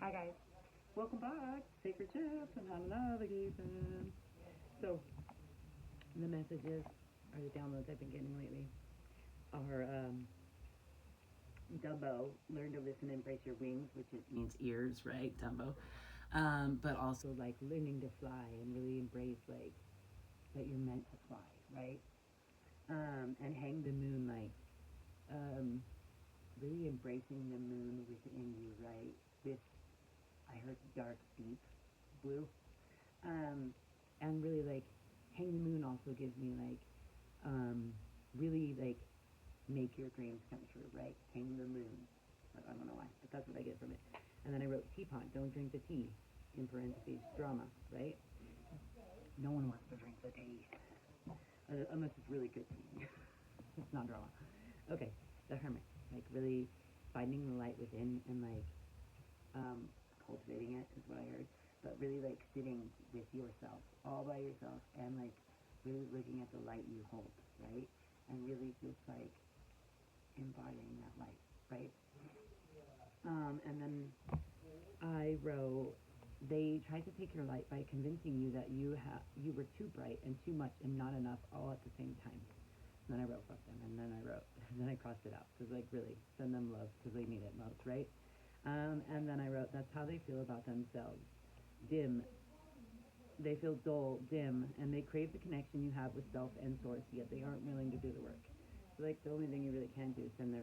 Hi guys, welcome back. Sacred Shifts and how to navigate them. So the messages or the downloads I've been getting lately are Dumbo, learn to listen, embrace your wings, which means ears, right, Dumbo? But also like learning to fly and really embrace like that you're meant to fly, right? And hang the moonlight. Um, really embracing the moon within you, right? This I heard dark, deep blue. Um, and really like hang the moon also gives me like really like make your dreams come true, right? Hang the moon. I don't know why, but that's what I get from it. And then I wrote teapot, don't drink the tea, in parentheses, drama, right? No one wants to drink the tea. Unless it's really good tea. It's not drama. Okay, the hermit, like really finding the light within and like um, cultivating it is what I heard. But really like sitting with yourself, all by yourself, and like really looking at the light you hold, right? And really just like embodying that light, right? And then I wrote, they tried to take your light by convincing you that you were too bright and too much and not enough all at the same time. And then I wrote fuck them, and then I wrote, and then I crossed it out because like really send them love because they need it most, right? And then I wrote that's how they feel about themselves. Dim, they feel dull, dim, and they crave the connection you have with self and source, yet they aren't willing to do the work. So like the only thing you really can do is send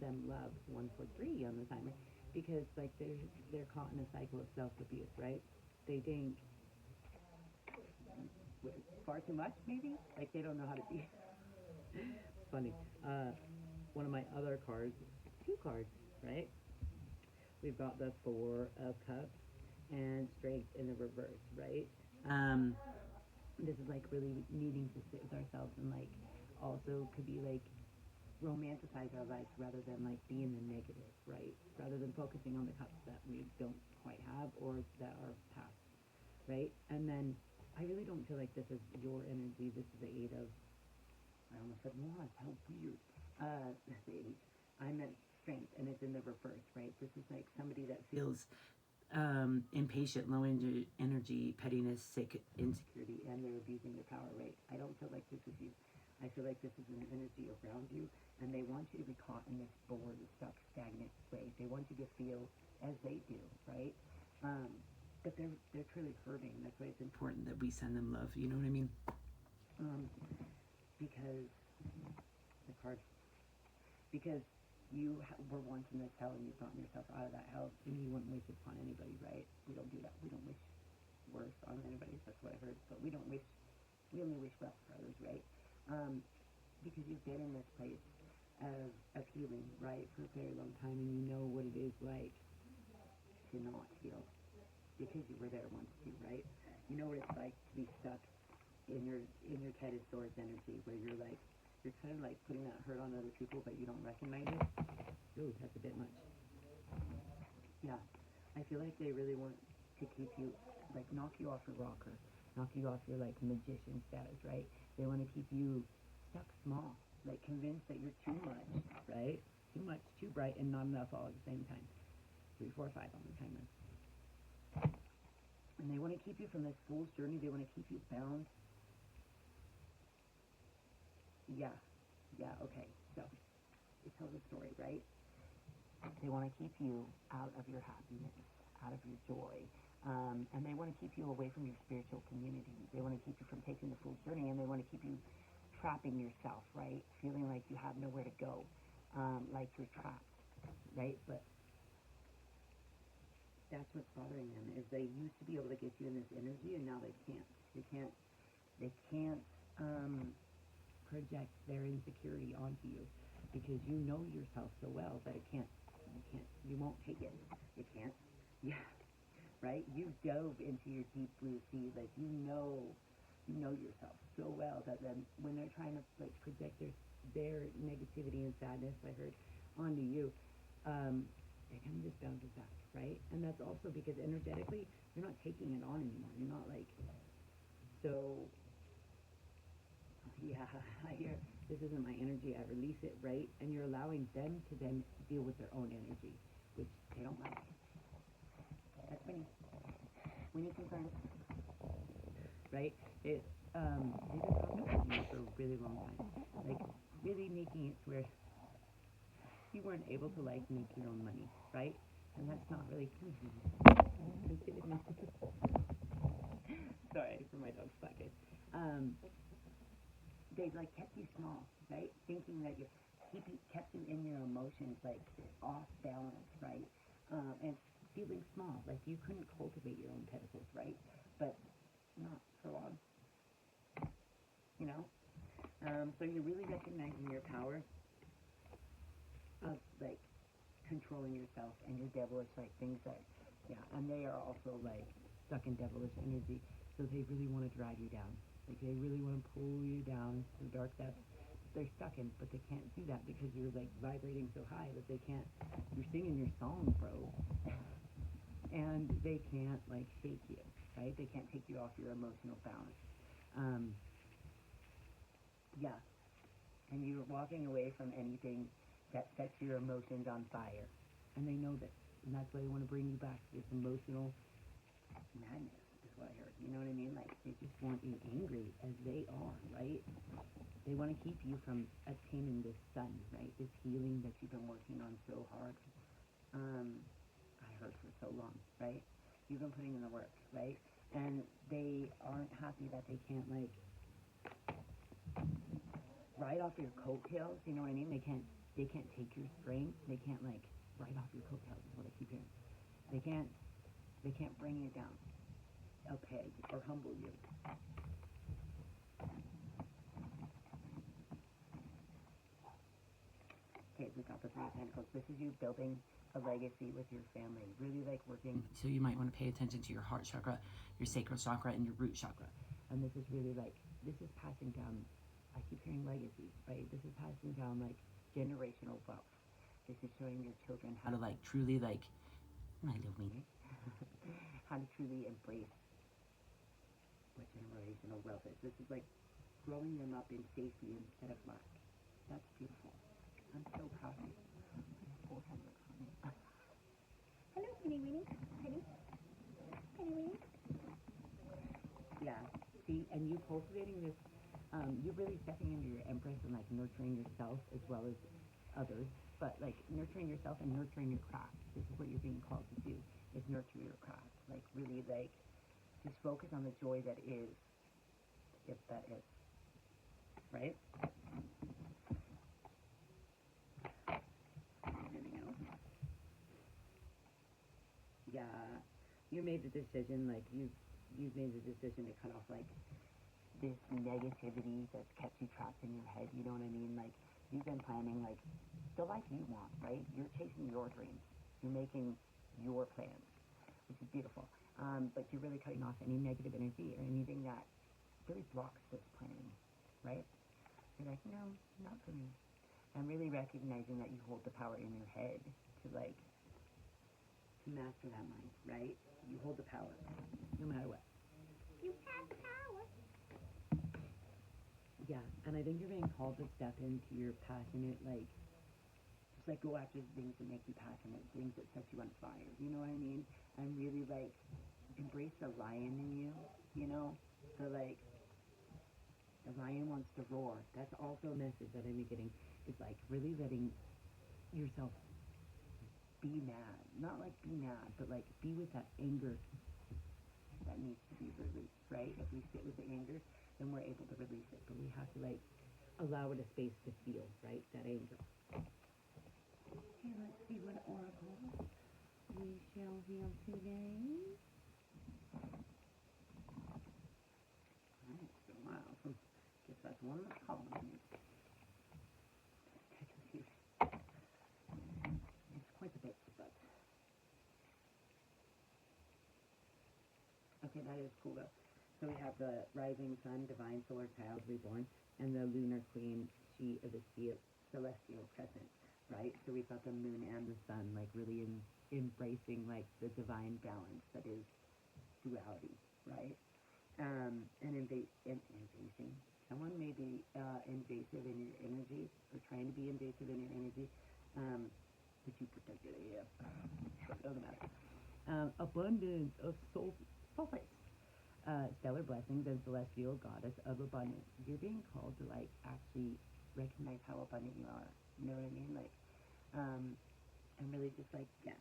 them love 143 on the timer, because like they're caught in a cycle of self abuse, right? They think far too much, maybe. Like they don't know how to be. It's funny. One of my other cards, two cards, right? We've got the Four of Cups and Strength in the reverse, right? Um, this is like really needing to sit with ourselves and like also could be like romanticize our life rather than like be in the negative, right? Rather than focusing on the cups that we don't quite have or that are past, right? And then I really don't feel like this is your energy. This is the eight of, I almost said wands. How weird. The eight. I meant strength, and it's in the reverse, right? This is like somebody that feels impatient, low energy, pettiness, sick, insecurity, and they're abusing their power, right? I don't feel like this is you. I feel like this is an energy around you, and they want you to be caught in this bored, stuck, stagnant way. They want you to feel as they do, right? But they're truly hurting. That's why it's important that we send them love. You know what I mean? Um, because the card, because you were once in this hell and you've gotten yourself out of that hell, and you wouldn't wish it upon anybody, right? We don't do that. We don't wish worse on anybody. That's what I heard. But we don't wish. We only wish well for others, right? Because you've been in this place of healing, right, for a very long time, and you know what it is like to not heal because you were there once too, right? You know what it's like to be stuck in your Ted Swords energy, where you're kind of like putting that hurt on other people, but you don't recognize it. Ooh, that's a bit much. Yeah, I feel like they really want to keep you, like knock you off your rocker, knock you off your like magician status, right? They want to keep you stuck small, like convinced that you're too much, right? Too much, too bright, and not enough all at the same time. 3, 4, 5 on the timer. And they want to keep you from this fool's journey. They want to keep you bound. Yeah, yeah, okay. So it tells a story, right? They want to keep you out of your happiness, out of your joy, and they want to keep you away from your spiritual community. They want to keep you from taking the fool's journey, and they want to keep you trapping yourself, right? Feeling like you have nowhere to go, like you're trapped, right? But that's what's bothering them is they used to be able to get you in this energy, and now they can't. They can't. They can't project their insecurity onto you because you know yourself so well that it can't. You can't. You won't take it. It can't. Yeah. Right. You dove into your deep blue sea, like you know yourself so well that then when they're trying to like project their negativity and sadness, I heard, onto you, they kind of just bounces back, right? And that's also because energetically you're not taking it on anymore. You're not like so. Yeah, I hear this isn't my energy. I release it, right? And you're allowing them to then deal with their own energy, which they don't like. right? They've been talking about you for a really long time, like really making it to where you weren't able to like make your own money, right? And that's not really. Sorry for my dog's barking. They've like kept you small, right? Thinking that kept you in your emotions like off balance, right? And feeling small, like you couldn't cultivate your own pentacles, right? But not for long, you know. So you're really recognizing your power of like controlling yourself and your devilish like things that, yeah, and they are also like stuck in devilish energy, so they really want to drag you down. Like they really want to pull you down to the dark depths they're stuck in, but they can't do that because you're like vibrating so high that they can't. You're singing your song, bro, and they can't like shake you, right? They can't take you off your emotional balance. Yeah, and you're walking away from anything that sets your emotions on fire, and they know this, and that's why they want to bring you back to this emotional madness. Is what I heard. You know what I mean? Like they just want you angry as they are, right? They want to keep you from attaining this sun, right? This healing that you've been working on so hard. I heard for so long, right? You've been putting in the work, right? And they aren't happy that they can't like ride off your coattails. You know what I mean? They can't take your strength. They can't like ride off your coattails. Is what I keep hearing. They can't bring you down a peg or humble you. Okay, we got the Three of Pentacles. This is you building a legacy with your family. Really like working. So you might want to pay attention to your heart chakra, your sacral chakra, and your root chakra. And this is really like, this is passing down, I keep hearing legacy, right? This is passing down like generational wealth. This is showing your children how to like truly like, my little weenie, how to truly embrace what generational wealth is. This is like growing them up in safety instead of lack. That's beautiful. I'm so proud of you. Hello, Penny Weenie. Penny Weenie. Yeah. See, and you cultivating this, you're really stepping into your empress and like nurturing yourself as well as others, but like nurturing yourself and nurturing your craft. This is what you're being called to do, is nurture your craft. Like really like just focus on the joy that is, if that is, right? Yeah, you made the decision, like you've made the decision to cut off like this negativity that's kept you trapped in your head. You know what I mean? Like you've been planning like the life you want, right? You're chasing your dreams. You're making your plans, which is beautiful. But you're really cutting off any negative energy or anything that really blocks this planning, right? You're like, no, not for me. And really recognizing that you hold the power in your head to like master that mind, right? You hold the power, no matter what. You have the power. Yeah, and I think you're being called to step into your passionate, like, just like go after the things that make you passionate, things that set you on fire. You know what I mean? And really like embrace the lion in you. You know, the like, the lion wants to roar. That's also a message that I'm getting. It's like really letting yourself be mad. Not like be mad, but like be with that anger that needs to be released, right? If we sit with the anger, then we're able to release it. But we have to like allow it a space to feel, right? That anger. Okay, let's see what oracle we shall heal today. Alright, so wow. Guess that's one that's calling me. It's quite a bit, but okay, that is cool though. So we have the rising sun, divine solar child reborn, and the lunar queen, she is a celestial crescent, right? So we've got the moon and the sun, like really embracing like the divine balance that is duality, right? And invasing. Someone may be invasive in your energy or trying to be invasive in your energy, but you protect it. Yeah, so it doesn't matter. Abundance of sulfates. stellar blessings and celestial goddess of abundance. You're being called to like actually recognize how abundant you are. You know what I mean? Like, and really just like, yeah.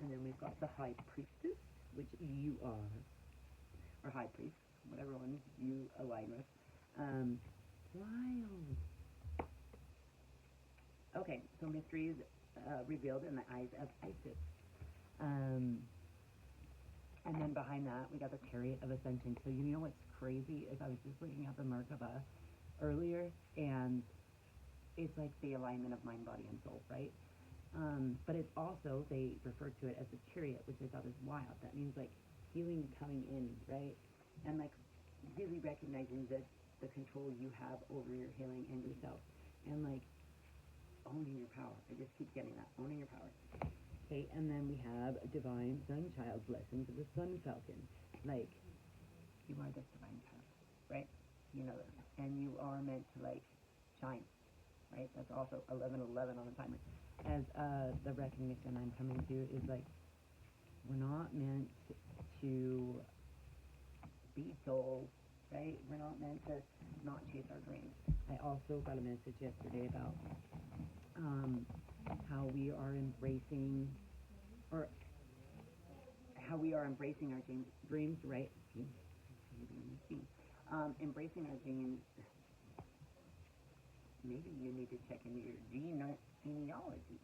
And then we've got the high priestess, which you are, or high priest, whatever one you align with. Wild. Okay, so mysteries revealed in the eyes of Isis. And then behind that, we got the chariot of ascension. So you know what's crazy is I was just looking at the Merkaba earlier, and it's like the alignment of mind, body, and soul, right? But it's also, they refer to it as the chariot, which I thought is wild. That means like healing coming in, right? And like really recognizing the control you have over your healing and yourself. And like owning your power. I just keep getting that, owning your power. Okay, and then we have a divine sun child blessing to the sun falcon. Like, you are this divine child, right? You know that. And you are meant to like shine, right? That's also 11:11 on the timer. As the recognition I'm coming to is like, we're not meant to be dull, right? We're not meant to not chase our dreams. I also got a message yesterday about how we are embracing, or how we are embracing our dreams, right? Embracing our dreams. Maybe you need to check into your genealogy.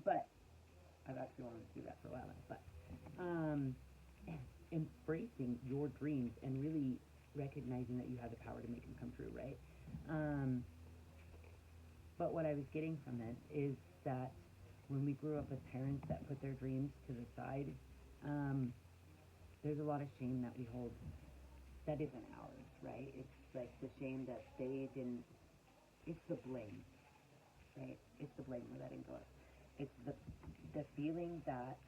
But I've actually wanted to do that for a while now. But embracing your dreams and really recognizing that you have the power to make them come true, right? But what I was getting from it is that when we grew up with parents that put their dreams to the side, there's a lot of shame that we hold that isn't ours, right? It's like the shame that they didn't, it's the blame, right? It's the blame we're letting go of. It's the feeling that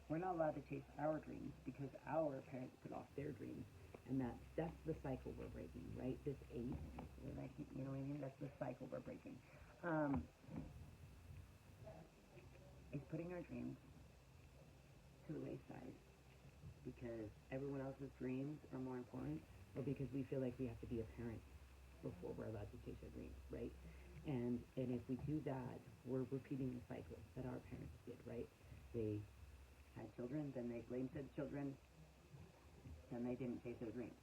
we're not allowed to chase our dreams because our parents put off their dreams. And that's the cycle we're breaking, right? This 8, you know what I mean? That's the cycle we're breaking. It's putting our dreams to the wayside because everyone else's dreams are more important, or because we feel like we have to be a parent before we're allowed to chase our dreams, right? And if we do that, we're repeating the cycle that our parents did, right? They had children, then they blamed said children, then they didn't chase their dreams,